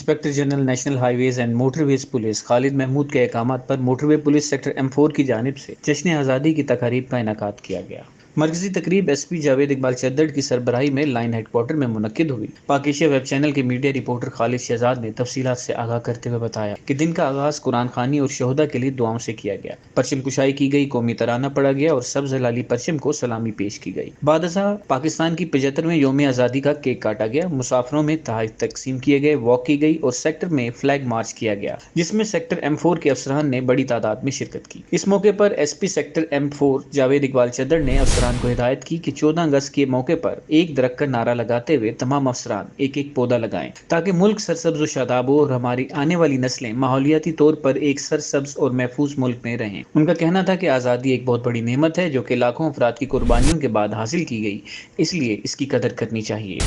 Inspector general national highways and motorways police Khalid Mahmood के अहकामात पर मोटरवे पुलिस सेक्टर M4 की जानिब से जश्न आज़ादी की तकारीब का इनेकाद किया गया। मरकजी तकरीब SP जावेद इकबाल चद्दड़ की सरबराही में लाइन हेडक्वार्टर में मुनक्किद हुई। पाक एशिया वेब चैनल के मीडिया रिपोर्टर खालिद शहजाद ने तफसीलात से आगाह करते हुए बताया कि दिन का आगाज कुरान खानी और शोहदा के लिए दुआओं से किया गया। परचम कुशाई की गई, कौमी तराना पढ़ा गया और सब्ज लाली परचम को सलामी पेश की गई। बादशाह पाकिस्तान की 75वें यौम आज़ादी का केक काटा गया, मुसाफरों में तहफ़ तकसीम किए गए, वॉक की गई और सेक्टर में फ्लैग मार्च किया गया, जिसमें सेक्टर M4 के अफसरान ने बड़ी तादाद में शिरकत की। इस मौके पर SP sector M4 Javed Iqbal Chaddar ने अफसरान को हिदायत की कि 14 अगस्त के मौके पर एक दरख्त का नारा लगाते हुए तमाम अफसरान एक एक पौधा लगाएं, ताकि मुल्क सरसब्ज और शादाब हो और हमारी आने वाली नस्लें माहौलियाती तौर पर एक सरसब्ज और महफूज मुल्क में रहें। उनका कहना था कि आज़ादी एक बहुत बड़ी नेमत है जो कि लाखों अफराद की कुर्बानियों के बाद हासिल की गई, इसलिए इसकी कदर करनी चाहिए।